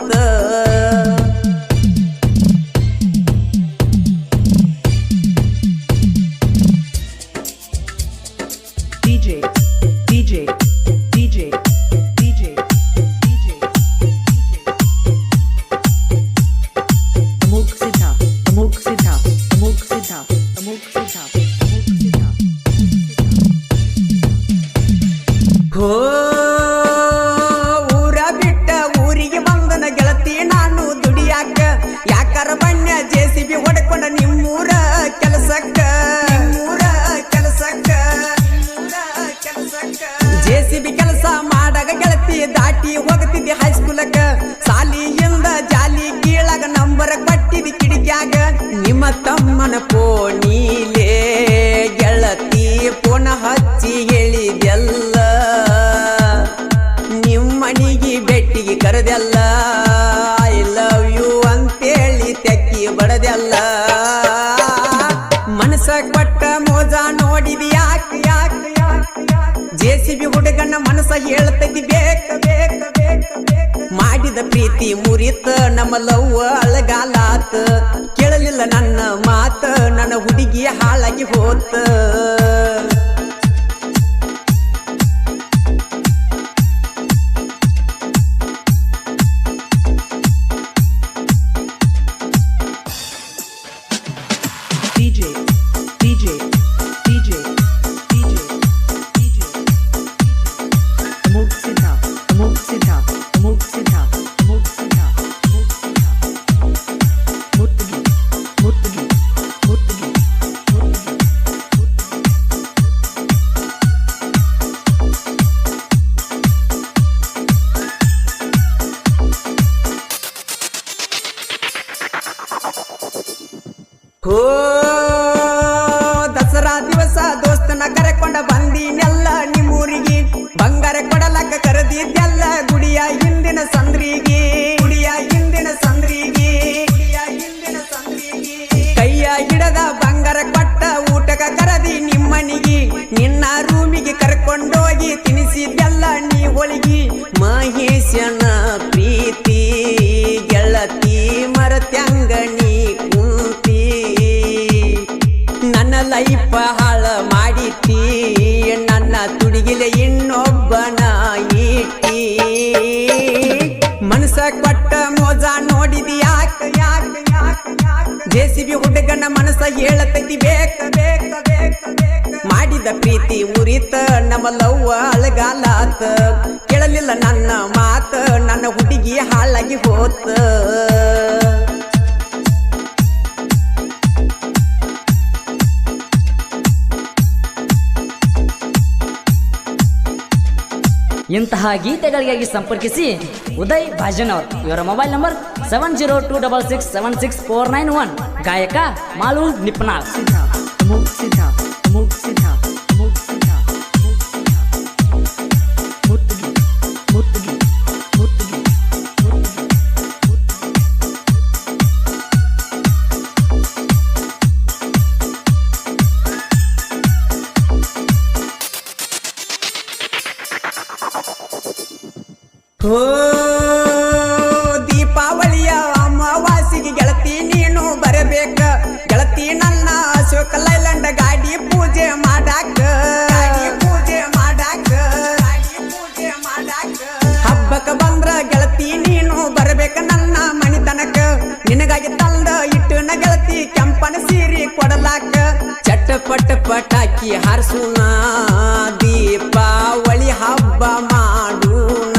ಹೋ ಊರ ಬಿಟ್ಟ ಊರಿಗೆ ಬಂದನ ಗೆಳತಿ ನಾನು ದುಡಿಯಾಕ ಯಾಕಾರ ಬಣ್ಣ ಜೆಸಿಬಿ ಹೊಡ್ಕೊಂಡ ನಿಮ್ಮೂರ ಕೆಲಸಕ್ಕ ಜೆಸಿಬಿ ಕೆಲಸ ಮಾಡಾಗ ಗೆಳತಿ ದಾಟಿ ಹೋಗ್ತಿದ್ದಿ ಹೈಸ್ಕೂಲಕ್ಕ ಸಾಲಿಯಿಂದ ಜಾಲಿ ಕೀಳಾಗ ನಂಬರ್ ಕೊಟ್ಟಿದಿ ಕಿಡಿಕ್ಯಾಗ ನಿಮ್ಮ ತಮ್ಮನ ಪೋಣಿಲೇ ಗೆಳತಿ ಪೋನ ಹಚ್ಚಿ ಹೇಳಿದೆಲ್ಲ ನಿಮ್ಮನಿಗೆ ಬೆಟ್ಟಿಗೆ ಕರೆದೆಲ್ಲ ಐ ಲವ್ ಯು ಅಂತೇಳಿ ತೆಕ್ಕಿ ಬಡದೆಲ್ಲ ಮನಸ ಕೊಟ್ಟ ಮೋಜ ನೋಡಿದಿ ಯಾಕೆ ಯಾಕೆ ಜೆಸಿಬಿ ಹುಡುಗನ ಮನಸ ಹೇಳ್ತೈತಿ ಬೇಕ ಬೇಕ ಬೇಕ ಮಾಡಿದ ಪ್ರೀತಿ ಮುರಿತ ನಮ್ಮ ಲವ್ವ ಅಳಗಾಲಾತ ಕೇಳ ಕೇಳಲಿಲ್ಲ ನನ್ನ ಮಾತ ನನ್ನ ಹುಡುಗಿ ಹಾಳಾಗಿ ಹೋತ ಹೋ ದಸರಾ ದಿವಸ ದೋಸ್ತನ ಕರೆಕೊಂಡ ಬಂದಿನೆಲ್ಲ ನಿಮ್ಮೂರಿಗೆ ಬಂಗಾರ ಕೊಡಲಕ್ಕ ಕರೆದಿದ್ದೆಲ್ಲ ಗುಡಿಯ ಹಿಂದಿನ ಸಂದ್ರಿಗೆ ಕೈಯ ಹಿಡದ ಬಂಗಾರ ಕೊಟ್ಟ ಊಟಕ ಕರದಿ ನಿಮ್ಮನಿಗೆ ನಿನ್ನ ರೂಮಿಗೆ ಕರ್ಕೊಂಡೋಗಿ ತಿನಿಸಿದ್ದೆಲ್ಲ ನೀ ಹೋಳಿಗೆ ಮಹೇಶನ ಪ್ರೀತಿ ಗೆಳತಿ ಮರತ್ಯಂಗಣಿ ಕುಂತಿ ನನ್ನ ಲೈಫ್ ಹಾಳ ಮಾಡಿಟ್ಟಿ ನನ್ನ ತುಡಿಗಿಲೆ ಇನ್ನೊಬ್ಬನ ಇಟ್ಟಿ ಮನಸ ಕೊಟ್ಟ ಮೋಜ ನೋಡಿದಿ ಯಾಕ ಜೆಸಿಬಿ ಹುಡುಗನ ಮನಸ ಹೇಳತೈತಿ ಬೇಕ ಮಾಡಿದ ಪ್ರೀತಿ ಮುರಿತ ನಮ್ಮ ಲವ್ವ ಅಳಗಾಲಾತ ಕೇಳಲಿಲ್ಲ ನನ್ನ ಮಾತ ನನ್ನ ಹುಡುಗಿ ಹಾಳಾಗಿ ಹೋತ ಇಂತಹ ಗೀತೆಗಳಿಗಾಗಿ ಸಂಪರ್ಕಿಸಿ ಉದಯ್ ಭಾಜನ್ ಅವರು. ಇವರ ಮೊಬೈಲ್ ನಂಬರ್ 7026676491. ಗಾಯಕ ಮಾಲು ನಿಪ್ನಾಳ್. ಹೋ ದೀಪಾವಳಿಯ ಅಮಾವಾಸಿಗೆ ಗೆಳತಿ ನೀನು ಬರಬೇಕ ಗೆಳತಿ ನನ್ನ ಅಶೋಕ ಲೈಲ್ಯಾಂಡ್ ಗಾಡಿ ಪೂಜೆ ಮಾಡಾಕ ಹಬ್ಬಕ್ಕೆ ಬಂದ್ರ ಗೆಳತಿ ನೀನು ಬರಬೇಕ ನನ್ನ ಮನಿತನಕ ನಿನಗಾಗಿ ತಂದ ಇಟ್ಟನ ಗೆಳತಿ ಕೆಂಪನ ಸೀರೆ ಕೊಡಲಾಕ ಚಟಪಟ ಪಟಾಕಿ ಹಾರಿಸೋಣ ದೀಪಾವಳಿ ಹಬ್ಬ ಮಾಡೋಣ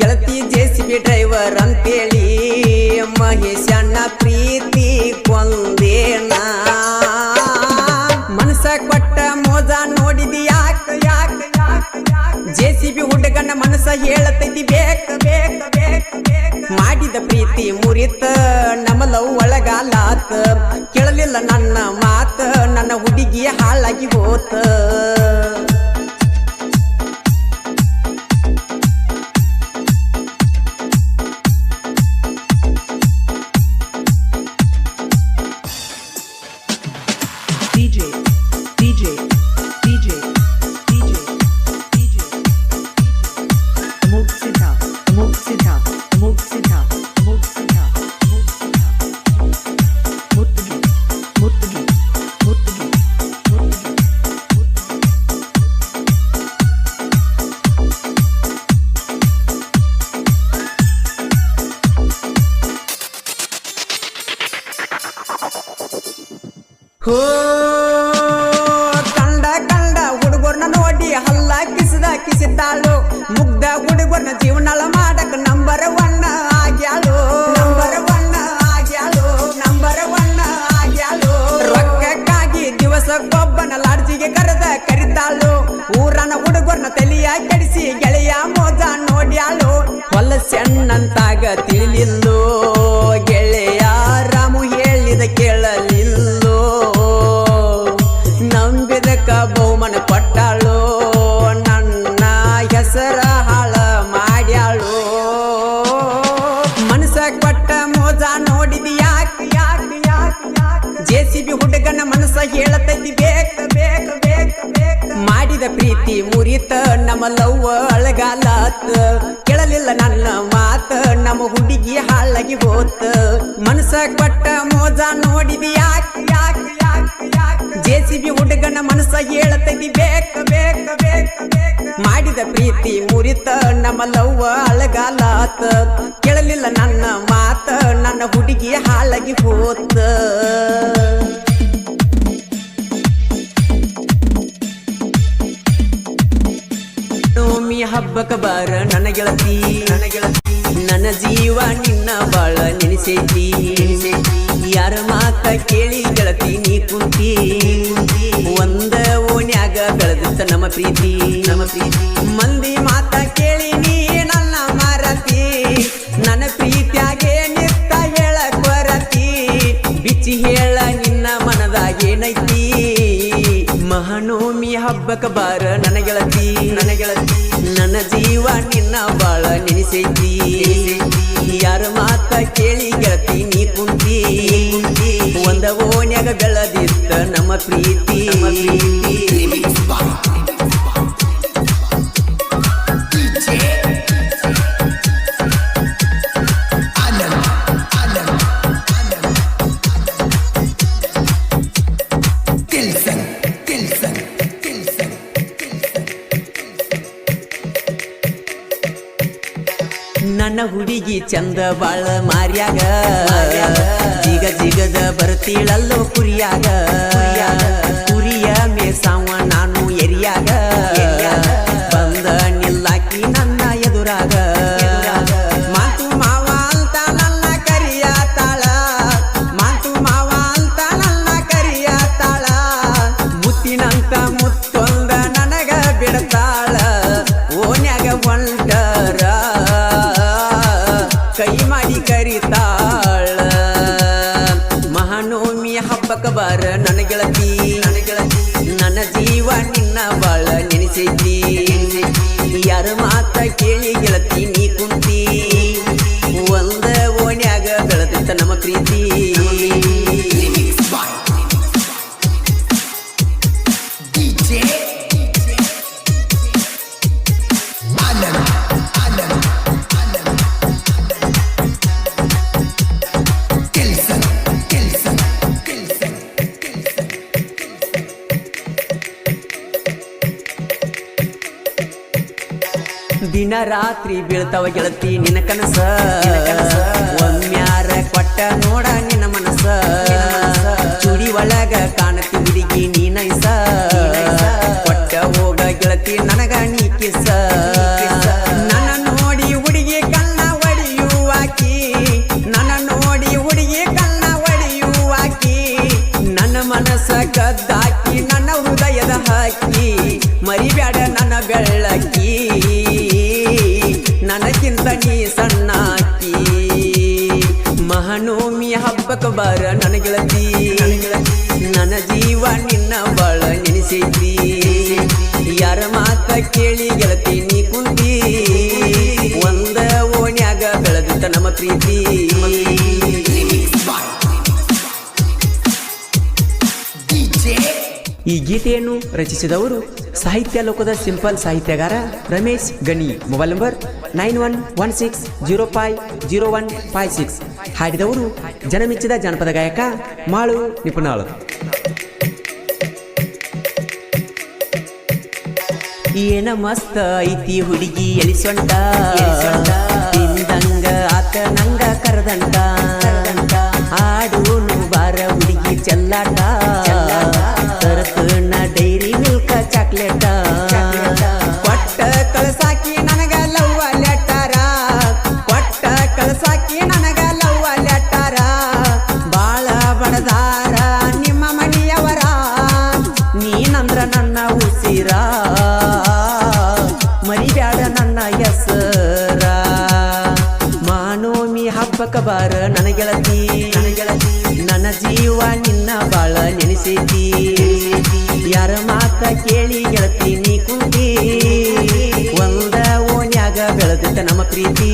ಗೆಳತಿ ಜೆಸಿಬಿ ಡ್ರೈವರ್ ಅಂತೇಳಿ ಮಹೇಶಣ್ಣ ಪ್ರೀತಿ ಕೊಂದೇನ ಮನಸ ಕೊಟ್ಟ ಮೋಜ ನೋಡಿದಿ ಯಾಕ ಜೆಸಿಬಿ ಹುಡುಗನ ಮನಸ ಹೇಳತೈತಿ ಬೇಕ ಮಾಡಿದ ಪ್ರೀತಿ ಮುರಿತ ನಮ್ಮ ಲವ್ ಒಳಗಾಲಾತ ಕೇಳಲಿಲ್ಲ ನನ್ನ ಮಾತ ನನ್ನ ಹುಡುಗಿ ಹಾಳಾಗಿ ಹೋತ ಹೋ ಕಂಡ ಹುಡುಗರ್ನ ನೋಡಿ ಹಲ್ಲ ಕಿಸಿದ್ದಾಳು ಮುಗ್ಧ ಹುಡುಗರ್ನ ಜೀವನಾಳ ಮಾಡಕ್ ನಂಬರ್ ಒನ್ ಆಗ್ಯಾಳು ರೊಕ್ಕಕ್ಕಾಗಿ ದಿವಸಕ್ಕೊಬ್ಬನ ಲಾಡ್ಜಿಗೆ ಕರಿತಾಳು ಊರನ ಹುಡುಗರ್ನ ತಲಿಯ ಕೆಡಿಸಿ ಗೆಳೆಯ ಮೋಜ ನೋಡ್ಯಾಳು ಹೊಲಸೆಣ್ಣಂತಾಗ ತಿಳಿಲಿಲ್ಲೋ ಗೆಳೆಯ ರಾಮು ಹೇಳಿದ ಕೇಳಲಿಲ್ಲೋ ನಂಬಿದಕ್ಕ ಬಹುಮಾನ ಕೊಟ್ಟಾಳು ನನ್ನ ಹೆಸರ ಹಾಳ ಮಾಡ್ಯಾಳು ಮನಸ ಕೊಟ್ಟ ಮೋಜ ನೋಡಿದಿ ಯಾಕ ಜೆಸಿಬಿ ಹುಡುಗನ ಮನಸ ಹೇಳತೈತಿ ಬೇಕ ಮಾಡಿದ ಪ್ರೀತಿ ಮುರಿತ ನಮ್ಮ ಲವ್ವ ಅಳಗಾಲಾತ ಕೇಳಲಿಲ್ಲ ಕೇಳಲಿಲ್ಲ ನನ್ನ ಮಾತ ನಮ್ಮ ಹುಡುಗಿ ಹಾಳಾಗಿ ಹೋತ ಮನಸ ಕೊಟ್ಟ ಮೋಜ ನೋಡಿದಿ ಯಾಕ ಯಾಕ ಯಾಕ ಯಾಕ ಜೆಸಿಬಿ ಹುಡುಗನ ಮನಸ ಹೇಳತೈತಿ ಬೇಕ ಬೇಕ ಬೇಕ ಮಾಡಿದ ಪ್ರೀತಿ ಮುರಿತ ನಮ್ಮ ಲವ್ವ ಅಳಗಾಲಾತ ಕೇಳಲಿಲ್ಲ ನನ್ನ ಮಾತ ನನ್ನ ಹುಡುಗಿ ಹಾಳಾಗಿ ಹೋತ ನೋಮಿ ಹಬ್ಬಕ ಬಾರ ನನ್ನ ಗೆಳತಿ ನನ್ನ ಜೀವ ನಿನ್ನ ಬಾಳ ನೆನೆಸೈತಿ ಯಾರ ಮಾತ ಕೇಳಿ ಗೆಳತಿ ನೀ ಕುಂತಿ ಒಂದ ಓಣ್ಯಾಗ ಬೆಳೆದಿತ್ತ ನಮ್ಮ ಪ್ರೀತಿ ಮಂದಿ ಮಾತ ಕೇಳಿ ನೀ ನನ್ನ ಮಾರತಿ ನನ್ನ ಪ್ರೀತಿಯಾಗೆ ನಿತ್ತ ಹೇಳ ಕೊರತಿ ಬಿಚ್ಚಿ ಹೇಳ ನಿನ್ನ ಮನದಾಗೇನೈತಿ ಮಹಾನವಮಿ ಹಬ್ಬಕ ಬಾರ ನನ್ನ ಗೆಳತಿ ನನ್ನ ಜೀವ ನಿನ್ನ ಬಾಳ ನೆನೆಸೈತಿ ಯಾರ ಮಾತ ಕೇಳಿ ಗೆಳತಿ ನೀ ಕುಂತಿ ಒಂದ ಓಣ್ಯಾಗ ಬೆಳೆದಿತ್ತ ನಮ್ಮ ಪ್ರೀತಿ ನನ್ನ ಹುಡುಗಿ ಚಂದ ಬಾಳ ಮಾರ್ಯಾಗ ಜಿಗದ ಬರ್ತೀಳಲ್ಲೋ ಕುರಿಯಾಗ ಕುರಿಯ ಮೇಸಾವ ನಾನು ಎರಿಯಾಗ ಬಂದ ನಿಲ್ಲಾಕಿ ನನ್ನ ಎದುರಾಗ ಮಾತು ಮಾವ ಅಂತ ನನ್ನ ಕರಿಯಾತಾಳ ಮಾತು ಮಾವ ಅಂತ ನನ್ನ ಕರಿಯಾತಾಳ ಮುತ್ತಿನಂತ ಮುತ್ತೊಂದ ನನಗ ಬಿಡತಾಳ ಓನ್ಯಾಗ ಹೊಂಟರ ಕೈ ಮಾಡಿ ಕರಿತಾಳ ಮಹಾನವಮಿ ಹಬ್ಬಕ ಬಾರ ನನ್ನ ಗೆಳತಿ ನನ್ನ ಜೀವ ನಿನ್ನ ಬಾಳ ನೆನೆಸೈತಿ ಯಾರ ಮಾತ ಕೇಳಿ ಗೆಳತಿ ನೀ ಕುಂತಿ ಒಂದ ಓಣ್ಯಾಗ ಬೆಳೆದಿತ್ತ ನಮ್ಮ ಪ್ರೀತಿ ದಿನ ರಾತ್ರಿ ಬೀಳ್ತಾವ ಗೆಳತಿ ನಿನ್ನ ಕನಸ ಒಮ್ಮ್ಯಾರ ಕೊಟ್ಟ ನೋಡ ನಿನ್ನ ಮನಸ ಚುಡಿ ಒಳಗ ಕಾಣತಿ ಹುಡುಗಿ ನೀನೈಸ ಕೊಟ್ಟ ಹೋಗ ಗೆಳತಿ ನನಗ ನೀ ಕಿಸ ನನ್ನ ನೋಡಿ ಹುಡುಗಿ ಕಣ್ಣ ಒಡೆಯುವಾಕಿ ನನ್ನ ನೋಡಿ ಹುಡುಗಿ ಕಣ್ಣ ಒಡೆಯುವಾಕಿ ನನ್ನ ಮನಸ ಗದ್ದಾಕಿ ನನ್ನ ಹೃದಯದ ಹಾಕಿ ಮರಿಬ್ಯಾಡ ನನ್ನ ಬೆಳ್ಳಕ್ಕಿ ನನಗಿಂತ ನೀ ಸಣ್ಣಾಕಿ ಮಹಾನವಮಿ ಹಬ್ಬಕ ಬಾರ ನನ್ನ ಗೆಳತಿ ನನ್ನ ಜೀವ ನಿನ್ನ ಬಾಳ ನೆನೆಸೈತಿ ಯಾರ ಮಾತ ಕೇಳಿ ಗೆಳತಿ ನೀ ಕುಂತಿ ಒಂದ ಓಣ್ಯಾಗ ಬೆಳೆದಿತ್ತ ನಮ್ಮ ಪ್ರೀತಿ ಈ ಗೀತೆಯನ್ನು ರಚಿಸಿದವರು ಸಾಹಿತ್ಯ ಲೋಕದ ಸಿಂಪಲ್ ಸಾಹಿತ್ಯಗಾರ ರಮೇಶ್ ಗಣಿ ಮೊಬೈಲ್ ನಂಬರ್ 9116050156 ಹಾಡಿದವರು ಜನಮೆಚ್ಚಿದ ಜಾನಪದ ಗಾಯಕ ಮಾಳು ನಿಪುಣಾಳು ಏನ ಮಸ್ತ ಐತಿ ಹುಡುಗಿ ಎಳಿಸೊಂಟ ತಿಂದಂಗ ಆತ ನಂಗ ಕರದಂಟ ಆಡೂನು ಬಾರ ಹುಡುಗಿ ಚೆಲ್ಲಾಟ ತರತನ ಡೈರಿ ಮಿಲ್ಕ ಚಾಕ್ಲೇಟ ಕೊಟ್ಟ ಕಳಸಾಕಿ ನನಗ ಲವ್ವ ಲೆಟರ ಕೊಟ್ಟ ಕಳಸಾಕಿ ನನಗ ಲವ್ವ ಲೆಟರ ಬಾಳ ಬಡದಾರ ನಿಮ್ಮ ಮನೆಯವರ ನೀನಂದ್ರ ನನ್ನ ಉಸಿರ ಮರಿಬ್ಯಾಡ ನನ್ನ ಹೆಸರ ಮಹಾನವಮಿ ಹಬ್ಬಕ ಬಾರ ನನ್ನ ಗೆಳತಿ ನನ್ನ ಜೀವ ನಿನ್ನ ಬಾಳ ನೆನೆಸೈತಿ ಯಾರ ಮಾತ ಕೇಳಿ ಗೆಳತಿ ನೀ ಕುಂತಿ ಒಂದ ಓಣ್ಯಾಗ ಬೆಳೆದಿತ್ತ ನಮ್ಮ ಪ್ರೀತಿ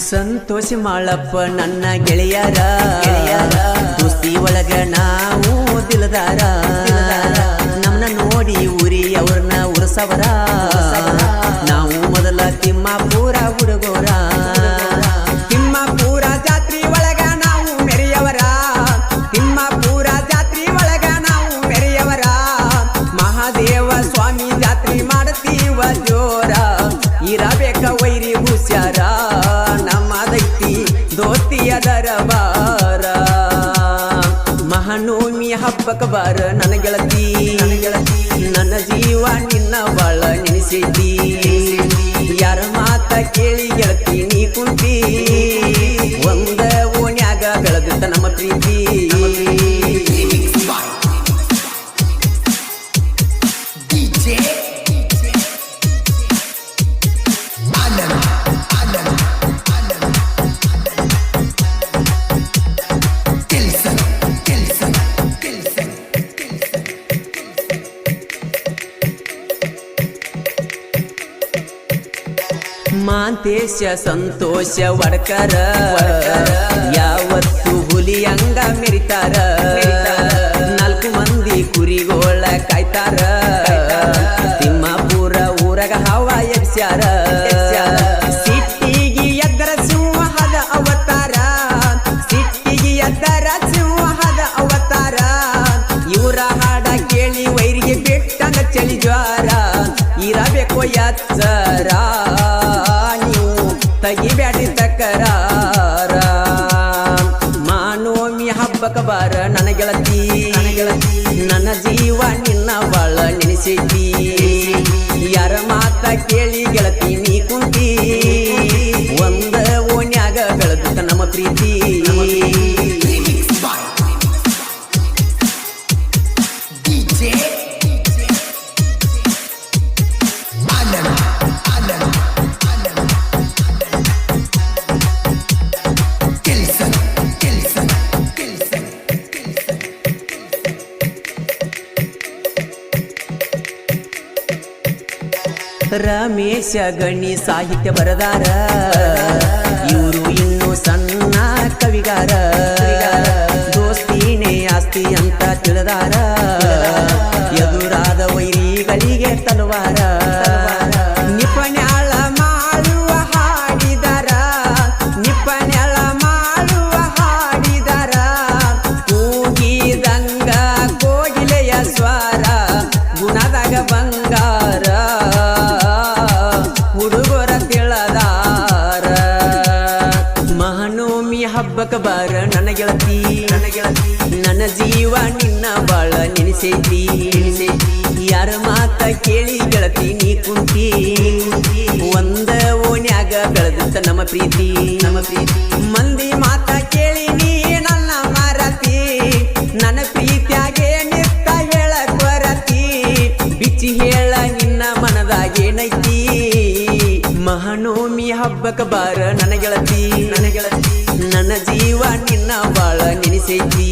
ಸಂತೋಷ ಮಾಳಪ್ಪ ನನ್ನ ಗೆಳೆಯರ ದೋಸ್ತಿ ಒಳಗ ನಾವು ದಿಲದಾರ ನಮ್ಮನ್ನ ನೋಡಿ ಊರಿ ಅವ್ರನ್ನ ಉರ್ಸವರ ನಾವು ಮೊದಲ ತಿಮ್ಮಾಪುರ ಹುಡುಗೋರ ತಿಮ್ಮಾಪುರ ಜಾತ್ರಿ ಒಳಗ ನಾವು ಮೆರೆಯವರ ತಿಮ್ಮಾಪುರ ಜಾತ್ರಿ ಒಳಗ ನಾವು ಮೆರೆಯವರ ಮಹಾದೇವ ಸ್ವಾಮಿ ಜಾತ್ರಿ ಮಾಡ್ತೀವ ಜೋರ ಇರಬೇಕ ವೈರಿ ಹುಷಾರ ನಮ್ಮದೈತಿ ದೋಸ್ತಿಯ ದರಬಾರ ಮಹಾನವಮಿ ಹಬ್ಬಕ್ಕ ಬಾರ ನನ್ನ ಗೆಳತಿ ನನ್ನ ಜೀವ ನಿನ್ನ ಬಾಳ ನೆನೆಸೈತಿ ಯಾರ ಮಾತ ಕೇಳಿ ಗೆಳತಿ ನೀ ಕುಂತಿ ಒಂದ ಓಣ್ಯಾಗ ಬೆಳೆದಿತ್ತ ನಮ್ಮ ಪ್ರೀತಿ ಮಾಂತೇಶ ಸಂತೋಷ ವಡ್ಕರ ಯಾವತ್ತು ಹುಲಿಯಂಗ ಮೆರಿತಾರ 4 ಮಂದಿ ಕುರಿಗೋಳ ಕಾಯ್ತಾರ ತಿಮ್ಮಾಪುರ ಊರಗ ಹವ ಎಬ್ಸ್ಯಾರ ಸಿಟ್ಟಿಗಿ ಎದ್ದರ ಸಿಂಹದ ಅವತಾರ ಸಿಟ್ಟಿಗಿ ಎದ್ದರ ಸಿಂಹದ ಅವತಾರ ಇವರ ಹಾಡ ಕೇಳಿ ವೈರಿಗೆ ಬೆಟ್ಟಂಗ ಚಳಿ ಜ್ವಾರ ಇರಬೇಕು ಎಚ್ಚರ ತಗಿಬ್ಯಾಡಿ ತಕರಾರ ಮಾನವಮಿ ಹಬ್ಬಕ್ಕ ಬಾರ ನನ್ನ ಗೆಳತಿ ನನ್ನ ಜೀವ ನಿನ್ನ ಬಾಳ ನೆನೆಸೈತಿ ಯಾರ ಮಾತ ಕೇಳಿ ಗೆಳತಿ ನೀ ಕುಂತಿ ಒಂದ ಓಣ್ಯಾಗ ಬೆಳೆದ ನಮ್ಮ ಪ್ರೀತಿ ರಮೇಶ ಗಣಿ ಸಾಹಿತ್ಯ ಬರದಾರ ಇವರು ಇನ್ನು ಸಣ್ಣ ಕವಿಗಾರ ದೋಸ್ತಿನೇ ಆಸ್ತಿ ಅಂತ ತಿಳಿದಾರ ಎದುರಾದ ವೈರಿಗಳಿಗೆ ತಲವಾರ ನಿಪಣ್ಯಾಳ ಮಾಡುವ ಹಾಡಿದಾರ ನಿಪಣ್ಯಾಳ ಮಾಡುವ ಹಾಡಿದಾರ ಕೂಗಿದಂಗ ಕೋಗಿಲೆಯ ಸ್ವರ ಗುಣದಾಗ ಬಂಗಾರ ಹುಡುಗರ ತಿಳದಾರ ಮಹಾನವಮಿ ಹಬ್ಬಕ್ಕ ಬಾರ ನನ್ನ ಗೆಳತಿ ನನ್ನ ಜೀವ ನಿನ್ನ ಬಾಳ ನೆನೆಸೈತಿ ಯಾರ ಮಾತ ಕೇಳಿ ಗೆಳತಿ ನೀ ಕುಂತಿ ಒಂದ ಓಣ್ಯಾಗ ಬೆಳೆದಿತ್ತ ನಮ್ಮ ಪ್ರೀತಿ ಮಂದಿ ಮಾತ ಕೇಳಿ ನೀ ನನ್ನ ಮಾರತಿ ನನ್ನ ಪ್ರೀತಿಯಾಗೆ ನಿತ್ತ ಹೇಳಕ್ ಬರತಿ ಬಿಚ್ಚಿ ಹೇಳ ನಿನ್ನ ಮನದಾಗೇನೈತಿ ಮಹಾನವಮಿ ಹಬ್ಬಕ್ಕ ಬಾರ ನನ್ನ ಗೆಳತಿ ನನ್ನ ಜೀವ ನಿನ್ನ ಬಾಳ ನೆನೆಸೈತಿ